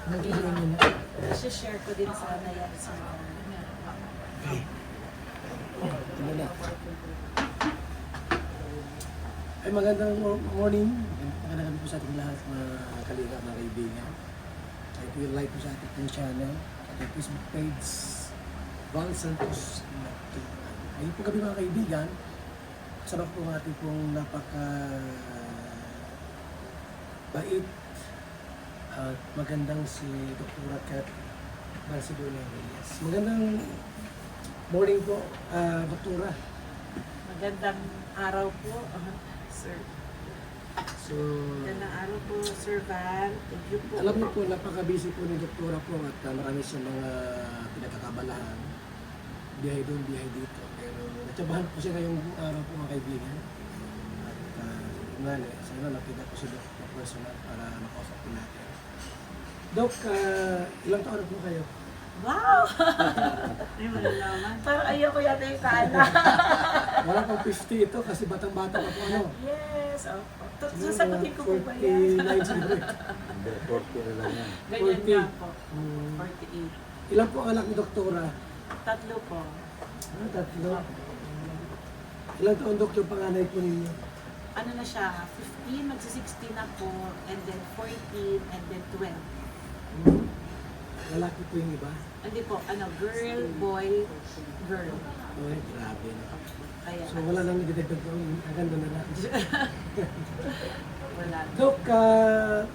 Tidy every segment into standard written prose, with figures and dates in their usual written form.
Nag-iwan nyo na. share ko din sana yan sa Ito na. Ay, magandang morning. Magandang gabi po sa ating lahat, mga kaliga, mga kaibigan. Ay, po yung like po sa ating channel, sa ating Facebook page, Val Santos. Ayun po kami mga kaibigan. Kasama po ang ating pong bait at magandang si Dr. Kat Barcelona Reyes. Magandang morning po, Doktora. magandang araw po, sir. So, Magandang araw po, Sir Val. Thank you po. alam niyo po, napaka-busy po ni Doktora po at marami siyang mga pinagkakabalahan. Biyahe doon, biyahe dito. Pero natsabahan po siya ngayong araw po mga kaibigan. At sana nakita po si Dok na personal para makausap po natin. Dok, ilang taon na po kayo? Wow! Ay, malalaman. Parang ayoko yata yung kaala. Wala pang 50 ito kasi batang-bata pa po ano. Yes, opo. Sasagutin ko po ba yan? 49 siguro. Hindi, 40 na lang yan. Ganyan 40. nga po. Hmm. 48. Ilan po ang anak ni Doktora? Tatlo po. Tatlo. Ilang taon, Dok, yung panganay po ninyo? Ano na siya, 15, magsi-16 na po, and then 14, and then 12. Lalaki po yung iba? Hindi po, girl, boy, girl. Ay, grabe. Kaya, So wala nang ididagdag ko, ang ganda na lang. wala. Dok,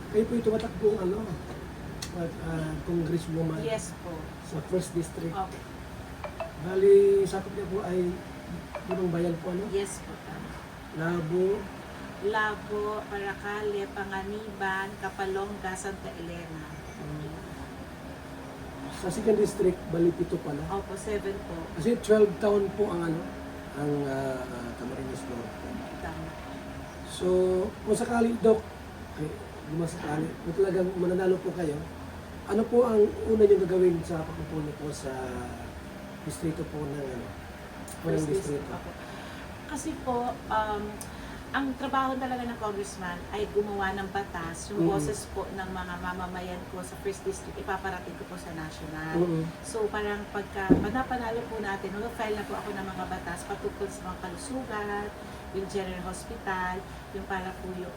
kayo po yung tumatakbong congresswoman Yes po. sa First District. Okay. Bali, sakop niya po ay Bunong Bayan po, ano? Yes po. Labo, Labo, Paracale, Panganiban, Kapalonga, Santa Elena. sa Second District, bali pito pala. Opo, 7 po. Kasi 12 town po ang Camarines Norte. Tama. So, kung sakali, Dok, ay, di masakali, kung talagang mananalo po kayo, ano po ang una nyo gagawin sa pagpupuno po sa distrito po ng First distrito? district. Opo. Kasi po, ang trabaho talaga ng congressman ay gumawa ng batas, yung boses po ng mga mamamayan ko sa First District, ipaparating ko po sa national. So parang pagka panapanalo po natin, file na po ako ng mga batas patungkol sa mga kalusugan, yung General Hospital, yung para po yung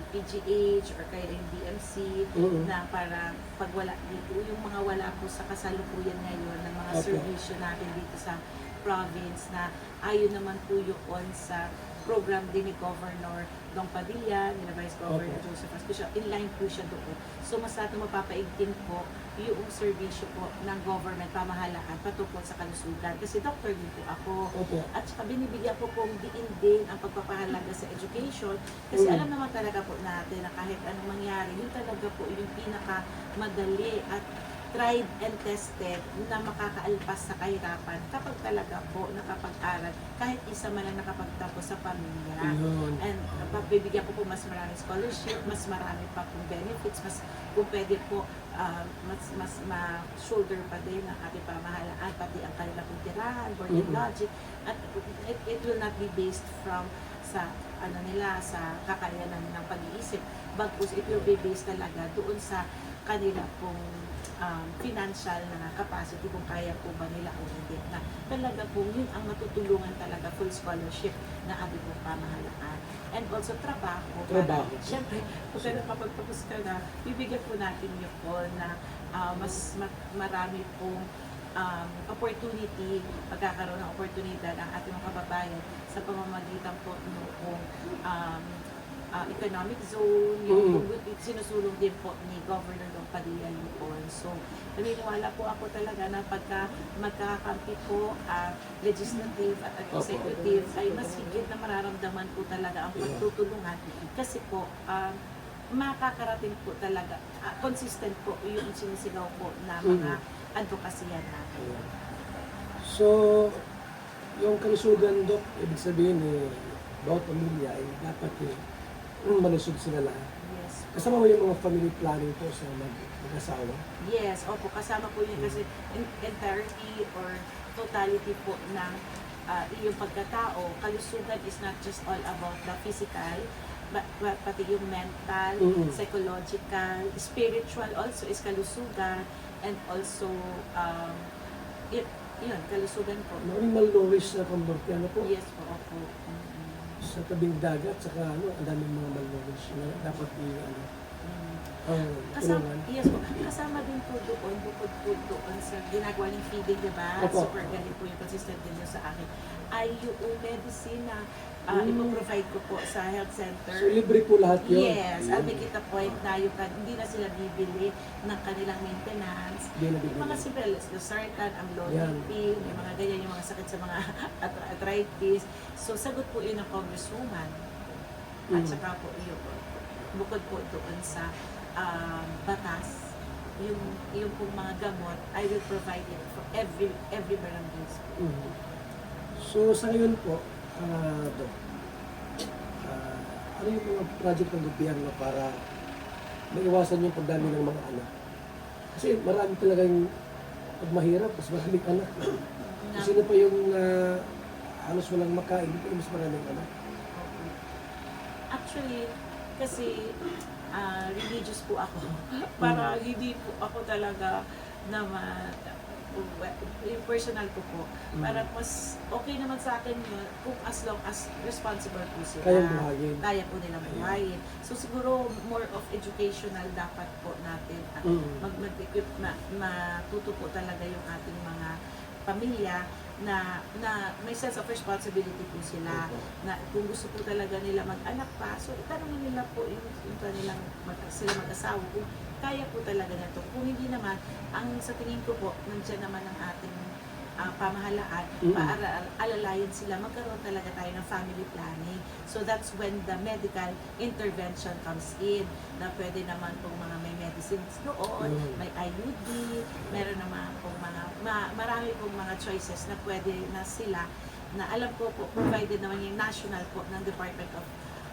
PGH or kaya yung DMC, na para pag wala dito, yung mga wala po sa kasalukuyan ngayon ng mga servisyo natin dito sa province na ayon naman po yun sa program din ni Governor Dong Padilla, ni Vice Governor Joseph Aspicio, inline po siya doon. So mas natin mapapaigting po yung serbisyo po ng government, pamahalaan patungkol sa kalusugan. Kasi doctor din po ako. At saka binibigyan ko pong diin din ang pagpapahalaga sa education. Kasi alam naman talaga po natin na kahit anong mangyari, yun talaga po yung pinakamadali at tried and tested na makakaalpas sa kahirapan kapag talaga po nakapag-aral, kahit isa man lang nakapagtapos sa pamilya. And bibigyan ko po mas maraming scholarship, mas marami pa pong benefits, mas kung pwede po mas ma-shoulder pa din ang ating pamahalaan, pati ang kanilang tirahan, board and lodging, at it will not be based from sa sa kakayanan ng pag-iisip, bagkus it will be based talaga doon sa kanila pong financial na capacity, kung kaya po ba nila o hindi, na talaga po yun ang matutulungan talaga, full scholarship na ating pong pamahalaan. And also trabaho. Siyempre, kung kapagtapos ka na, bibigyan po natin yun po na mas marami pong opportunity, pagkakaroon ng oportunidad ang ating mga kababayan sa pamamagitan po noong economic zone, yung sinusulong din po ni Governor Dong Padilla noon. So, naniniwala po ako talaga na pagka magkakampi po legislative at executive, ay mas higit na mararamdaman po talaga ang pagtutulungan. Kasi po, makakarating po talaga, consistent po yung sinisigaw po na mga advokasya natin. So, yung kalusugan, Dok, ibig sabihin bawat pamilya ay dapat malusog sila lahat. Yes. Kasama mo yung mga family planning po sa mag-asawa? Yes, opo, kasama po yun kasi entirety or totality po ng iyong pagkatao. Kalusugan is not just all about the physical, pati yung mental, psychological, spiritual also is kalusugan, and also, yun, kalusugan po. Maraming malnourished na pamorte, ano po? Yes po, opo. Sa tabing dagat, saka ano, ang daming mga malnourished na dapat tulungan. Yes po. Kasama din po doon, bukod po doon sa ginagawa ng feeding, diba? Opo. Super galing po yung consistent din yun sa akin. Ay yung medicine na ipoprovide ko po sa health center. So, libre po lahat yun? Yes, I'll make it a point na yung, hindi na sila bibili ng kanilang maintenance. Hindi na bibili. Yung mga simple, losartan, amlodipine, yung mga ganyan, yung mga sakit sa mga arthritis. So, sagot po yun ng congresswoman. At saka po yun, bukod po doon sa batas, yung pong mga gamot, I will provide it for every barangays po. So, sa ngayon po, Dok, ano yung mga project ng gobyerno para maiwasan yung pagdami ng mga anak? Kasi marami talagang pag mahirap, mas maraming anak. Kasi na pa yung halos walang makain, dito mas maraming anak. Actually, kasi religious po ako. Para hindi po ako talaga na yung personal ko po. Para mas okay naman sa akin yun kung as long as responsible po sila. Kaya buhayin. Kaya po nilang buhayin. So siguro more of educational dapat po natin at mag-equip na matuto po talaga yung ating mga pamilya na may sense of responsibility po sila, na kung gusto po talaga nila mag-anak pa, so itanongin nila po yung kanilang sila mag-asawa kung kaya po talaga na to. Kung hindi naman, ang sa tingin ko po, nandiyan naman ang ating pamahalaan, alalayan sila, magkaroon talaga tayo ng family planning. So that's when the medical intervention comes in, na pwede naman pong mga may medicines doon, may IUD, meron naman pong mga, marami pong mga choices na pwede na sila, na alam ko po, provided naman yung national po ng Department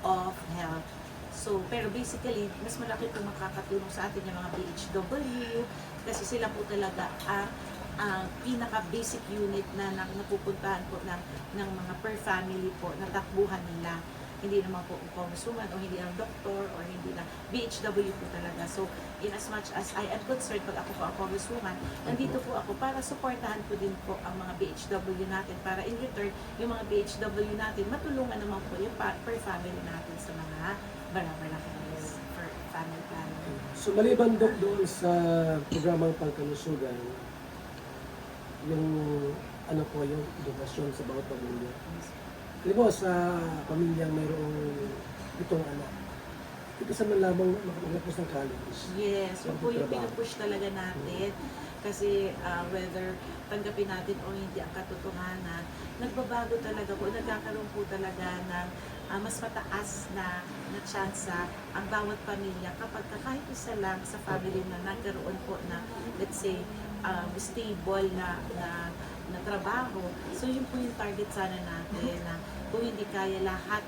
of Health. So, pero basically, mas malaki po makakatulong sa atin yung mga BHW, kasi sila po talaga ang pinaka-basic unit na napupuntahan po ng mga per family po na takbuhan nila. Hindi naman po congresswoman o hindi ang doktor o hindi na BHW po talaga. So, in as much as I am concerned pag ako po ang congresswoman, nandito po ako para supportahan ko din po ang mga BHW natin para in return, yung mga BHW natin, matulungan naman po yung per family natin sa mga barabarakas for family planning. So, maliban Dok doon sa programang pangkalusugan, yung ano po yung edukasyon sa bawat pamilya. Halimbawa sa pamilyang mayroong 7 anak, ito sa man lamang makapagtapos ng college. Yes, yun po yung pinupush talaga natin. Kasi whether tanggapin natin o hindi ang katotohanan, nagbabago talaga po, nagkakaroon po talaga ng mas mataas na tsansa ang bawat pamilya kapag kahit isa lang sa family na nagkaroon po na, let's say, stable na trabaho. So yun po yung target sana natin, na kung hindi kaya lahat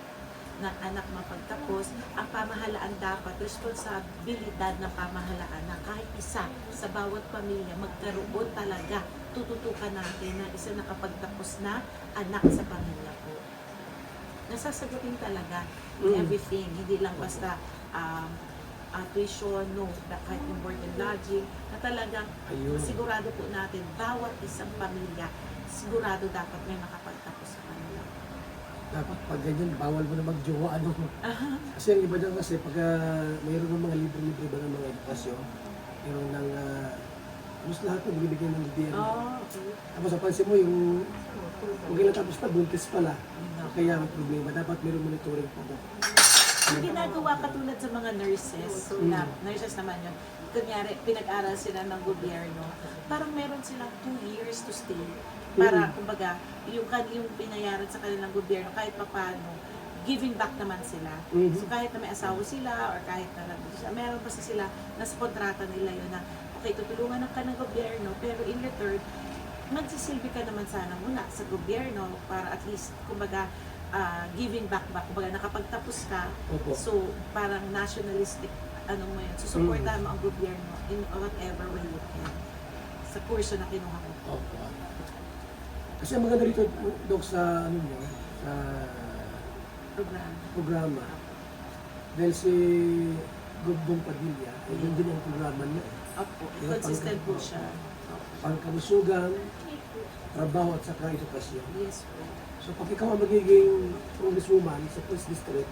ng anak mapagtapos, ang pamahalaan dapat, responsibilidad ng pamahalaan na kahit isa sa bawat pamilya magkaroon talaga, tututukan natin na isa nakapagtapos na anak sa pamilya po. Nasasagutin talaga everything, hindi lang basta tuition, no, kahit yung board and lodging, na talagang sigurado po natin, bawat isang pamilya, sigurado dapat may makapagtapos sa kanila. Dapat pag ganyan, bawal mo na magjowa, ano. Kasi ang iba dyan kasi, pag mayroon ng mga libre-libre ba ng mga edukasyon, mayroon ng, mas lahat na binibigyan ng gobyerno. Okay. Tapos napansin mo yung, kung kailan tapos pa, buntis pala. Kaya ang problema, dapat mayroon monitoring po. Ginagawa katulad sa mga nurses, na nurses naman yun, kunyari, pinag-aral sila ng gobyerno, parang meron silang 2 years to stay. Para, kumbaga, yung pinayaran sa kanilang gobyerno, kahit paano, giving back naman sila. So kahit na may asawa sila, or kahit na meron pa sila, nasa kontrata nila yun na, okay, tutulungan ka ng gobyerno, pero in return, magsisilbi ka naman sana muna sa gobyerno para at least, kumbaga, giving back, kumbaga nakapagtapos ka, so parang nationalistic, mo yun, susuportahan mo ang gobyerno in whatever way you can sa kurso na kinuha mo. Kasi ang maganda dito, Dok, sa sa programa, Dahil si Gugong Padilla, ay yun din ang programa niya. Opo, consistent po siya. Opo. Pangkalusugan, trabaho at saka edukasyon. Yes po. So pag ikaw ang magiging congresswoman sa First District,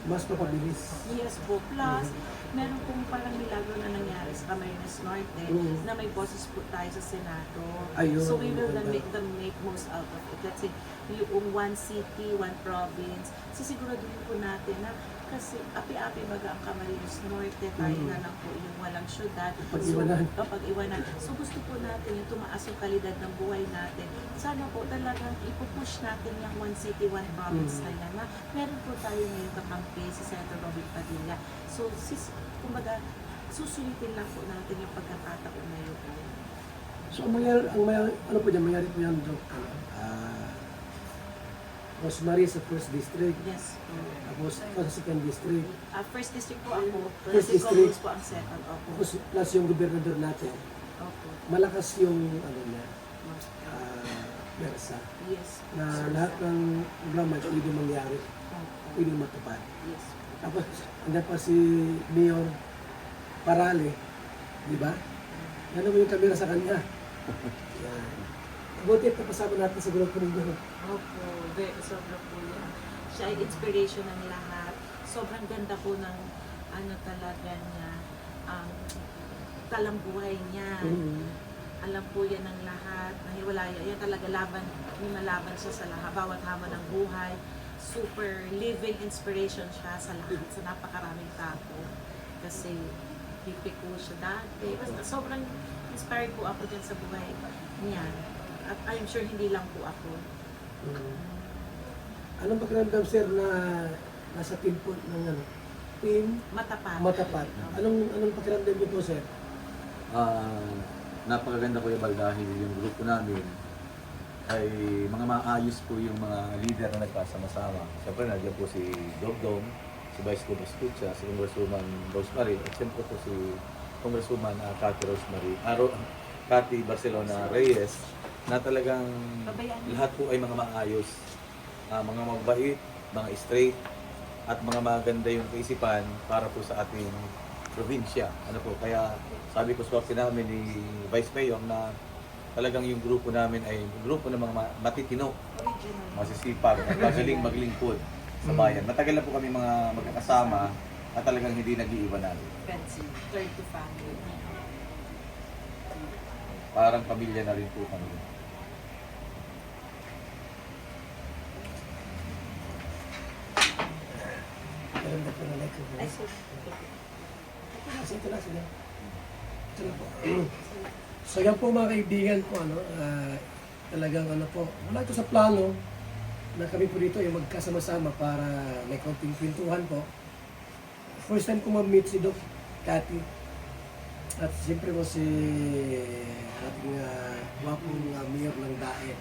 mas mapabilis. Yes po. Plus, meron pong parang milagro na nangyari sa Camarines Norte na may boses po tayo sa Senado. Ayun, So we will maganda. make most out of it. Let's say, yung one city, one province, sisiguraduhin po natin na kasi api-api baga ang Camarines Norte, tayo na lang po yung walang syudad. Pag-iwanan. So, pag-iwanan. So gusto po natin yung tumaas yung kalidad ng buhay natin. Sana po talagang ipupush natin yung one city, one province na yan. Na meron po tayo ngayon kakampi si Senator Robin Padilla. So, kumbaga, susulitin lang po natin yung pagkakataon na yun. So ano po dyan, mayari po yan, Doc, Rosemary sa First District, Yes po. tapos sa Second District, First district po ako, First si district. Congress po ang second. Opo. tapos plus yung gobernador natin, Opo. malakas yung ano niya, Versa, Yes. na lahat ng programa ay pwede mangyari, Opo. pwede matupad. Yes. Tapos, andyan pa si Mayor Parale, di ba? Yan naman yung kamera sa kanya. Yan. Buti at napasama natin sa grupo ninyo. Opo. Sobrang po yan. Siya ay inspiration ng lahat. Sobrang ganda po ng ano talaga niya, talambuhay niya. Alam po yan ng lahat, nahiwalaya. Yan talaga laban, lumalaban siya sa lahat, bawat hamon ng buhay. Super living inspiration siya sa lahat, sa napakaraming tao. Kasi hippie po siya dati. Basta sobrang inspired po ako dyan sa buhay niya. At I'm sure hindi lang po ako. Anong pakiramdam, sir, na nasa team po ng ano? Team Matapat. Matapat. Anong pakiramdam niyo po, sir? Napakaganda ko yung dahil yung grupo namin ay mga maayos po yung mga leader na nagkasama-sama. Siyempre, nandiyan po si Dogdong, si Vice Congressman Escucha, si Congresswoman Rosemary, at siyempre po si Congresswoman Cathy Rosemary, Cathy Barcelona Reyes, na talagang lahat po ay mga maayos, mga mabait, mga straight, at mga maganda yung kaisipan para po sa ating probinsya. Ano po, kaya sabi ko sa namin ni Vice Mayor na talagang yung grupo namin ay grupo ng mga matitino, Original. masisipag, at magaling maglingkod sa bayan. Matagal na po kami mga magkakasama at talagang hindi nag-iiba namin. Fancy. Third to family. Parang pamilya na rin po kami. Pakiramdam po na like ko. Ay, so, Kasi ito na sila. Ito na po. So yan po mga kaibigan po, talagang ano po, wala ito sa plano na kami po dito ay magkasama-sama para may kaunting kwentuhan po. First time ko ma-meet si Doc Cathy. At siyempre po si ating wapong mayor ng Daet.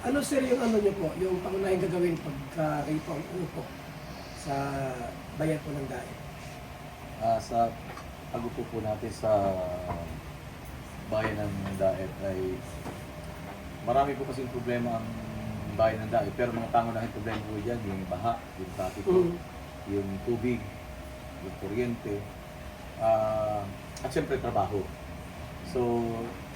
Ano sir yung ano nyo po, yung pangunahing gagawin pagka kayo po ang ano po sa bayan po ng Daet? Sa pag-upo po natin sa bayan ng Daet ay marami po kasing problema ang bayan ng Daet, pero mga pangunahing problema po dyan, yung baha, yung traffic, yung tubig, yung kuryente, at siyempre trabaho. So,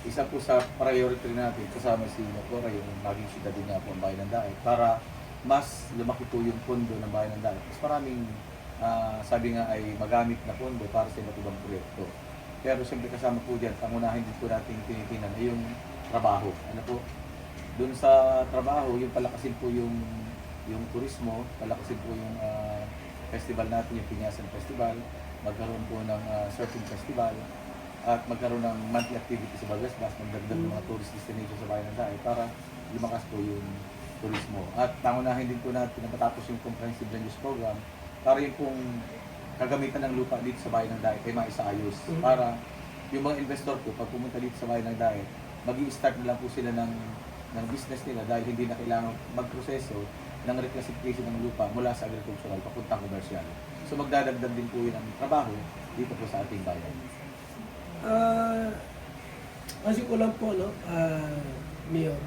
isa po sa priority natin kasama si Nakora yung maging syudad din nga po ang bayan ng Daet para mas lumaki po yung pondo ng bayan ng Daet. Mas maraming sabi nga ay magamit na pondo para sa iba't ibang proyekto. Pero siyempre kasama po dyan, pangunahin din po natin tinitingnan ay yung trabaho. Ano po? Doon sa trabaho, yung palakasin po yung turismo, palakasin po yung festival natin, yung Pinyasan Festival, magkaroon po ng surfing festival, at magkaroon ng monthly activity sa Bagasbas, magdagdag ng mga tourist destination sa bayan ng Daet para lumakas po yung turismo. At pangunahin din po natin na matapos yung comprehensive land use program para yung pong kagamitan ng lupa dito sa bayan ng Daet ay maisaayos para yung mga investor po pag pumunta dito sa bayan ng Daet, mag-i-start na lang po sila ng business nila dahil hindi na kailangan magproseso ng reclassification ng lupa mula sa agricultural papuntang commercial. So magdadagdag din po yun ang trabaho dito po sa ating bayan. Kasi ko lang po, no, Mayor,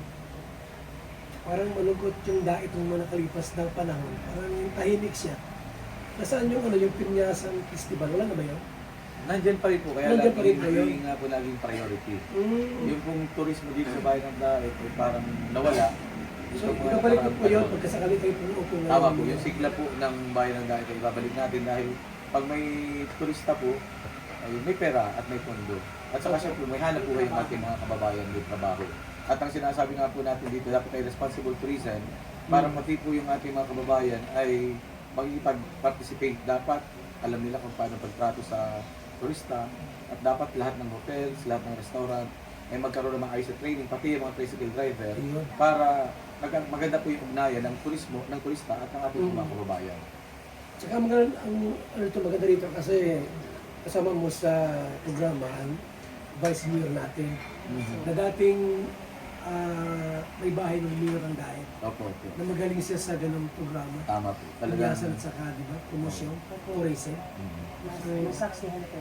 parang malungkot yung Daet ng mga nakalipas ng panahon. Parang tahimik siya. Nasaan yung ano, yung Pinyasan Festival? Wala na ba yun? Nandyan pa rin po, kaya Nandyan pa rin ba yun? hindi nga po naging priority. Mm. Yung pong turismo dito sa bayan ng Daet ay parang nawala. So, ibabalik ko po yun pagkasakali kayo pumuupo na. Tama po, yung sigla po ng bayan ng Daet ay ibabalik natin dahil pag may turista po, ay may pera at may pondo. At saka siyempre may hanap buhay yung ating mga kababayan may trabaho. At ang sinasabi nga po natin dito, dapat ay responsible tourism para pati po yung ating mga kababayan ay magipag-participate. Dapat alam nila kung paano pagtrato sa turista at dapat lahat ng hotels, lahat ng restaurant ay magkaroon ng mga ISO training, pati yung mga tricycle driver Ayun. para maganda po yung ugnayan ng turismo, ng turista at ng ating mga kababayan. Tsaka maganda, maganda rito kasi kasama mo sa programa ang Vice Mayor natin na dating may bahay ng Mayor ng Daet Opo, opo. na magaling siya sa ganung programa. Tama po. Pagyasan at saka, di ba? Promosyon, tourism. Masaksihan ko.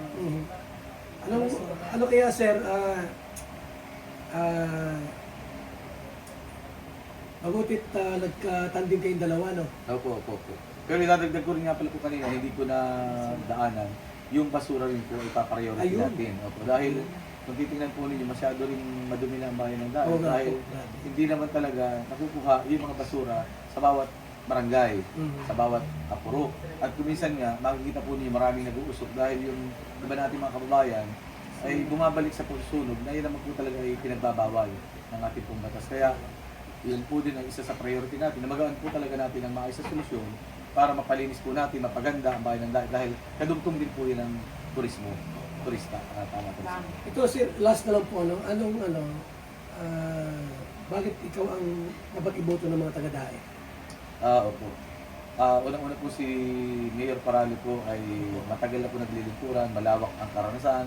Ano kaya, sir, mabutit nagkatanding kayong dalawa, no? Opo, opo, opo. Pero idadagdag ko rin nga pala po kanina, hindi ko na daanan, yung basura rin po ipapriority Ayun. natin. Opo, dahil kung titingnan po ninyo, masyado rin madumi na ang bayan ng Daet. Oo nga Dahil po, grabe. hindi naman talaga nakukuha yung mga basura sa bawat barangay, sa bawat apuro. At kuminsan nga, makikita po ninyo maraming nag-uusok dahil yung iba nating mga kababayan ay bumabalik sa pagsusunog na yun naman po talaga ay pinagbabawal ng ating pong batas. Kaya yun po din ang isa sa priority natin na magawan po talaga natin ang maayos na solusyon para mapalinis po natin, mapaganda ang bayan ng Daet dahil kadugtong din po yun ang turismo, turista, tama po. Ito, sir, last na lang po, bakit ikaw ang dapat iboto ng mga taga-Daet? Opo. Unang-una po si Mayor Parali po ay matagal na po naglilingkuran, malawak ang karanasan,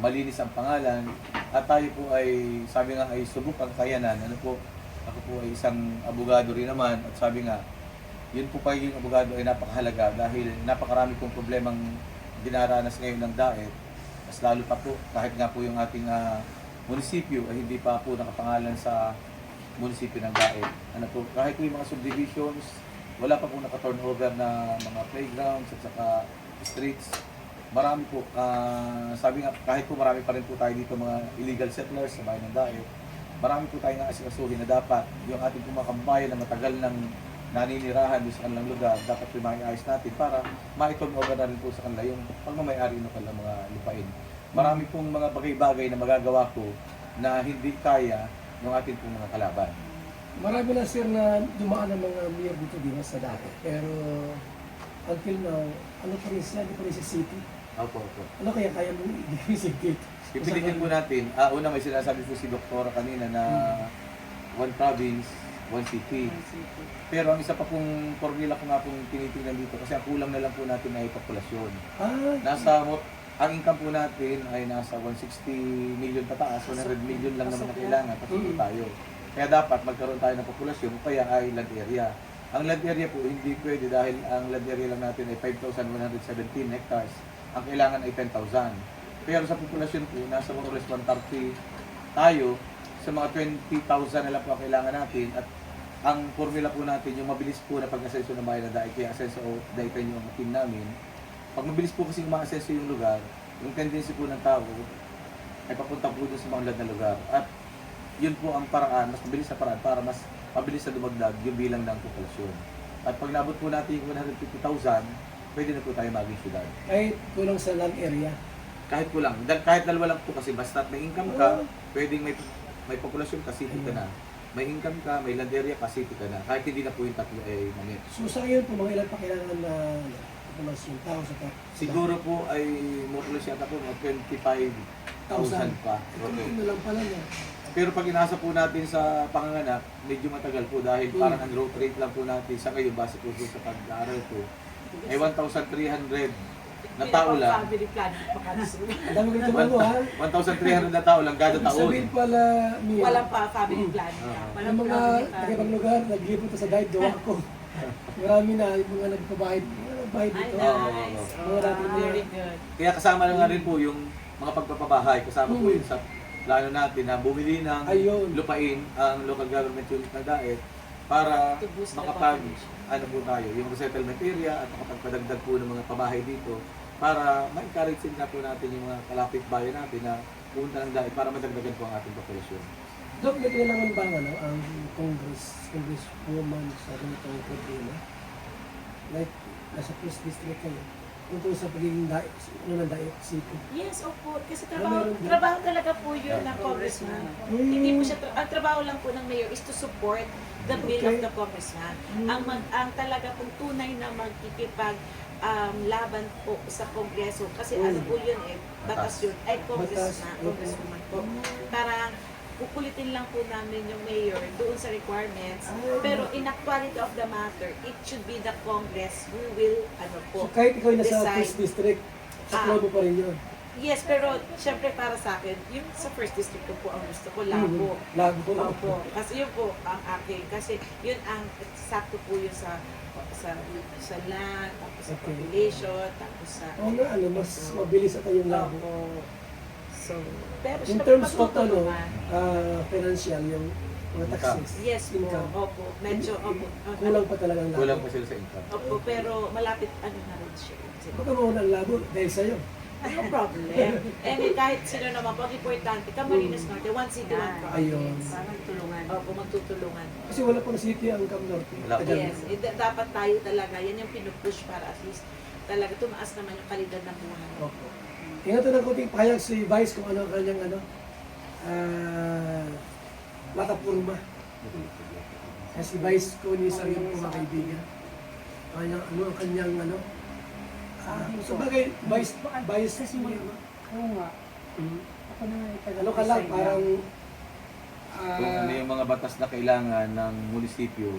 malinis ang pangalan, at tayo po ay, sabi nga ay subok ang kayanan. Ano po, ako po ay isang abogado rin naman, at sabi nga, yun po pa yung abogado ay napakahalaga dahil napakarami pong problemang dinaranas ngayon ng Daet. Mas lalo pa po, kahit nga po yung ating munisipyo ay hindi pa po nakapangalan sa munisipyo ng Daet. Ano po, kahit po yung mga subdivisions, wala pa po naka-turnover na mga playgrounds at saka streets. Marami po, sabi nga, kahit po marami pa rin po tayo dito mga illegal settlers sa bayan ng Daet, marami po tayong naasikasuhin na dapat yung ating mga kababayan na matagal ng naninirahan sa kanilang lugar, dapat po maiayos natin para ma-turnover na rin po sa kanila yung pagmamayari ng kanilang mga lupain. Marami pong mga bagay-bagay na magagawa ko na hindi kaya ng ating pong mga kalaban. Marami na, sir, na dumaan ng mga mayor dito sa Daet. Pero until now, ano pa rin siya? Hindi pa rin siya city. Opo, opo. Ano kaya mong i-investigate? Pipilitin po natin, una may sinasabi po si Doktora kanina na one province, one city. Pero ang isa pa pong formula ko nga pong tinitingnan dito kasi ang kulang na lang po natin ay populasyon. Ang income po natin ay nasa 160 million pataas, 100 million lang naman na kailangan patuloy tayo. Kaya dapat magkaroon tayo ng populasyon o kaya ay land area. Ang land area po hindi pwede dahil ang land area lang natin ay 5,117 hectares. Ang kailangan ay 10,000. Pero sa populasyon po, nasa more or less 130 tayo. Sa mga 20,000 na lang po ang kailangan natin. At ang formula po natin, yung mabilis po na pag-asenso ng bayan ng Daet, kaya asenso o Daetan yung team namin. Pag mabilis po kasi ma-asenso yung lugar, yung tendency po ng tao ay papunta po dun sa mga ulad na lugar. At yun po ang paraan, mas mabilis na paraan para mas mabilis na dumagdag yung bilang ng populasyon. At pag nabot po natin yung 150,000, pwede na po tayo maging syudad. Kahit kulang sa land area. Kahit kulang. Kahit dalawa lang po kasi basta may income ka, pwedeng may populasyon ka, city ka na. May income ka, may land area ka, city ka na. Kahit hindi na po yung tatlo ay mamit. So sa ngayon po, mga ilan pa kailangan na populasyon tao sa Siguro po ay more or less yata po mga 25,000 pa. Okay. Ito lang pala niya. Pero pag inasa po natin sa panganganak, medyo matagal po dahil parang ang growth rate lang po natin sa ngayon base po sa pag-aaral po ay 1,300 na tao lang. Family plan pa kasi. Ang dami ganito mo, ha? 1,300 na tao lang kada Ibig taon. sabihin pala, Mia, Walang pa family plan. yung Walang mga family plan. nag-ibang lugar, naglipot sa diet, gawa ko. Marami na, yung mga nagpabahay dito. Ay, nice. Mga natin mga- Very good. Kaya kasama na nga rin po yung mga pagpapabahay, kasama po yun sa plano natin na bumili ng Ayun. lupain ang local government unit ng Daet para To boost the makapag population. ano po tayo, yung resettlement area at makapagpadagdag po ng mga pabahay dito para ma-encourage din na po natin yung mga kalapit bayan natin na pumunta ng dahil para madagdagan po ang ating populasyon. Dok, may kailangan ba ang congresswoman sa ganitong problema? Like, nasa first district kayo, tungkol sa pagiging daip city. Yes, opo. Kasi meron din. trabaho talaga po yun ng congressman. Hindi po siya, ang trabaho lang po ng mayor is to support the bill of Okay. the congressman. Ang talaga pong tunay na magkikipag laban po sa kongreso. Kasi ano po yun batas yun. Ay, congressman, Batas, congresswoman po. Parang kukulitin lang po namin yung mayor doon sa requirements. Pero in actuality of the matter, it should be the Congress who will, ano po, So kahit ikaw nasa decide. first district, sa Ah. mo pa rin yun. Yes, pero syempre para sa akin, yung sa first district ko po ang gusto ko, Labo. Lago. Opo. Kasi yun po ang akin. Kasi yun ang sakto po yun sa land, tapos sa Okay. population, tapos sa... Oo nga, mas mabilis at yung lago. Opo. So, pero In syempre, terms of matutulungan. financial, yung mga taxes, Yes po, income, opo. Medyo, opo. kulang pa talaga ang Kulang lago. pa sila sa income. Opo, pero malapit ano na rin siya. Baka mo ng lago dahil sa'yo. No problem. And kahit sino naman, pag importante, Camarines Norte, one city, one Ayun. province. Parang tulungan. Opo, magtutulungan. Kasi wala pang city ang Cam Norte. Wala. Tagal. Yes, dapat tayo talaga, yan yung pinupush para at least talaga tumaas naman yung kalidad ng buhay. Opo. Tingnan ng kunting pahayag si Vice kung ano ang kanyang platforma. Kasi Vice ko ni sa iyong mga kaibigan. Ano ang kanyang so bagay, Vice Kasi mo, oo nga. Ako na nga itagal. ano ka lang, parang Kung ano yung mga batas na kailangan ng munisipyo,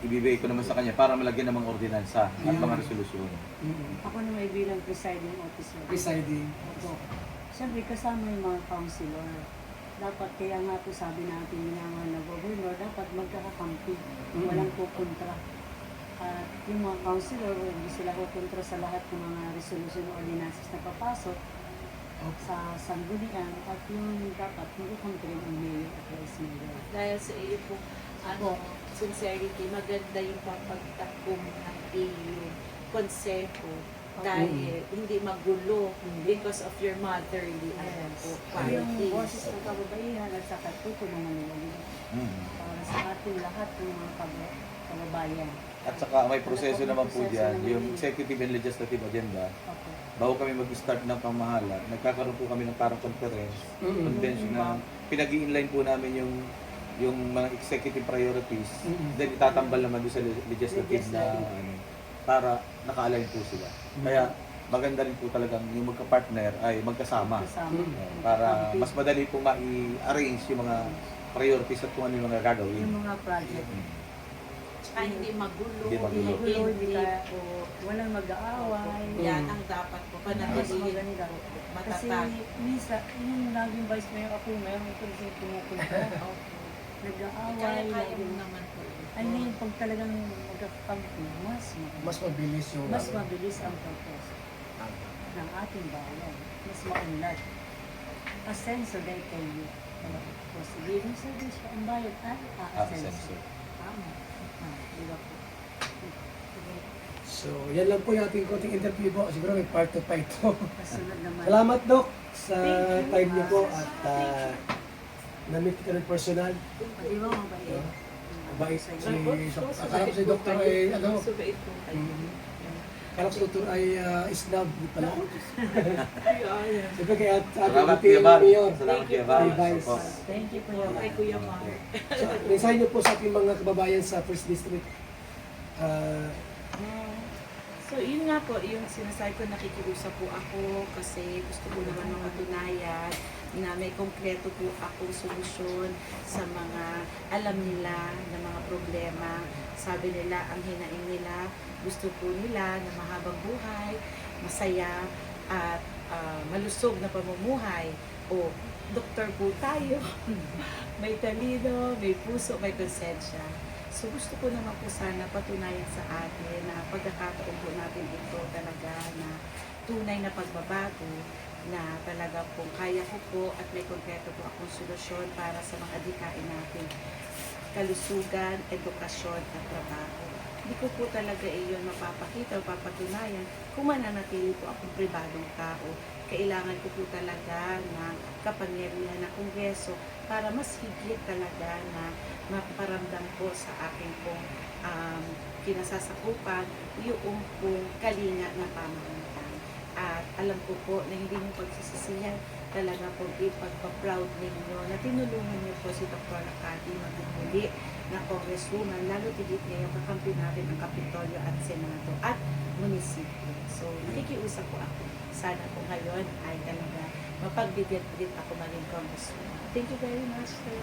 ibibigay ko naman sa kanya para malagyan ng mga ordinansa at mga resolusyon. Ako na may bilang presiding officer. presiding. Opo. Siyempre kasama yung mga councilor. Dapat kaya nga po sabi natin ginagawa na governor, dapat magkakakampi. Walang pupuntra. At yung mga councilor, hindi sila pupuntra sa lahat ng mga resolution o ordinances na papasok sa sanggunian at yung dapat hindi country ang mayor at vice mayor. Dahil sa iyo po, sincerity, maganda yung papagtakom ng iyong konseho dahil hindi magulo because of your motherly po, Yung qualities. boses ng kababaihan at saka tutulungan nila yun para sa ating lahat ng mga kababayan. At saka may proseso naman po dyan, yung executive and legislative agenda. Okay. Bago kami mag-start ng pamahala, nagkakaroon po kami ng parang convention na pinag-i-inline po namin yung mga executive priorities. Then itatambal naman doon sa legislative na para naka-align po sila. Kaya maganda rin po talagang yung magka-partner ay magkasama. Kasama. Para mas madali po ma-arrange yung mga priorities at kung ano yung mga gagawin. Yung mga project. Tsaka hindi magulo, Hindi magulo. hindi Kaya po. walang mag-aaway. Yan ang dapat po, Mas panatilihin maganda. po, Kasi matatag. minsan, yung naging vice mayor ako, meron ito rin pumupunta. Nag-aaway. Kaya mo naman po. I mean, pag talagang magkakampi, Mas mabilis yung mas mabilis ang proseso ng ating bayan. Mas maunlad. Asenso dahil kayo. Posibleng service ang bayan ay aasenso. Tama. Di ba po? Sige. So, yan lang po yung ating konting interview po. Siguro may part 2 pa ito. Kasunod naman. Salamat, Doc, sa Thank you. time niyo po at na-meet ka ng personal. Di ba mabait? Mabait si akala ko si Dr. ay Subait po kayo. akala ko si Dr. ay snub pala. Ayun. Siyempre kaya sa ating Salamat ating Kuya Bar. mayor. Salamat Kuya Thank Bar. you, Vice. Opo. Thank you po yung Kay Kuya Mar. So, mensahe niyo po sa ating mga kababayan sa First District. So, yun nga po, yung sinasabi ko, nakikiusap po ako kasi gusto ko naman mapatunayan na may konkreto po akong solusyon sa mga alam nila na mga problema. Sabi nila, ang hinaing nila, gusto po nila na mahabang buhay, masaya, at malusog na pamumuhay. O, doktor po tayo, may talino, may puso, may konsensya. So gusto ko naman po sana patunayan sa atin na pagkakataon po natin ito talaga na tunay na pagbabago na talaga po kaya ko po at may konkreto po akong solusyon para sa mga adhikain natin. kalusugan, edukasyon at trabaho. Hindi ko po talaga iyon mapapakita o papatunayan kung mananatili po akong pribadong tao. Kailangan ko po talaga ng kapangyarihan ng Kongreso para mas higit talaga na maparamdam po sa aking pong kinasasakupan yung pong kalinga ng pamahalaan. At alam ko po na hindi niyo pagsisisihan talaga po ipagpa-proud ninyo na tinulungan niyo po si Dr. Nakati magmuli na congresswoman, lalo tigit ngayon kakampi natin ang Kapitolyo at Senado at munisipyo. So, nakikiusap po ako. Sana po ngayon ay talaga mapagbigyan-bigyan ako maging congresswoman. Thank you very much, sir.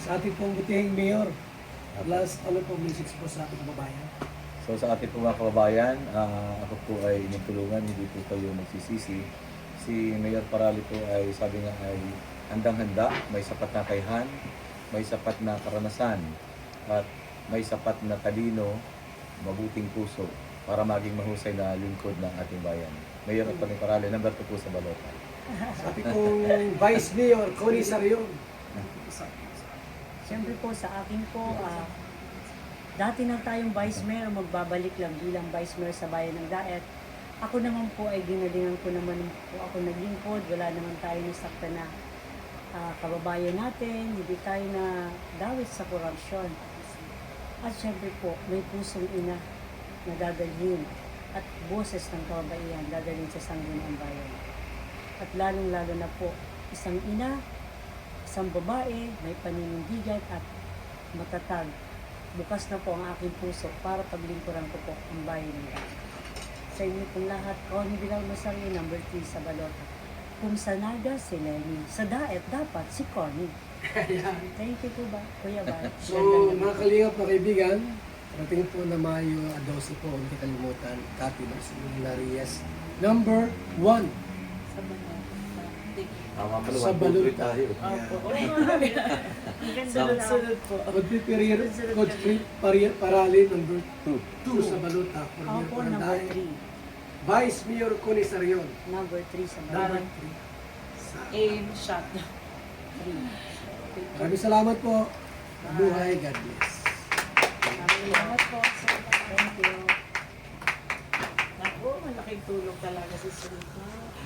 Sa ating pong butihing mayor, last ano po message po sa ating kababayan? So sa ating po mga kababayan, ako po ay nagtulungan, hindi po kayo magsisisi. Si Mayor Parali po ay sabi nga ay handang-handa, may sapat na kayhan, may sapat na karanasan, at may sapat na talino, mabuting puso para maging mahusay na lingkod ng ating bayan. Mayor Anthony Parali, number 2 po sa balota. Sa ating pong Vice Mayor, Connie Sarion. Siyempre po sa akin po, dati na tayong Vice Mayor, magbabalik lang bilang Vice Mayor sa Bayan ng Daet. Ako naman po ay ginalingan ko naman po ako naglingkod, wala naman tayo nasakta na kababayan natin, hindi tayo na dawit sa korupsyon. At siyempre po, may pusong ina na dadalhin at boses ng kababaihan dadalhin sa sangguniang bayan. At lalong-lalo na po, isang ina, isang babae, may paninindigan at matatag. Bukas na po ang aking puso para paglingkuran ko po ang bayan ng Daet. Sa inyo pong lahat, Connie Bilal Masario, number 3 sa balota. Kung sa Naga, si Lenny. Sa Daet, dapat si Connie. Thank you po ba, Kuya Bar? So, mga kalingap na kaibigan, parating po na Mayo 12 po, hindi kalimutan, Kati Marcelarias, number 1. Sa balota. Thank you. Tama pala, Sa 1, 2, 3 balota. tayo. Sunod-sunod po. Godfrey Parali, number 2 sa balota. For Ako Mayor po, number Parandae. 3. Vice Mayor Connie Sarion, Number 3 sa number balota. 3. Sa Aim shot. 3. Maraming salamat po. Mabuhay, God bless. Salamat po. Thank you. Naku, malaking tulong talaga si Sultan.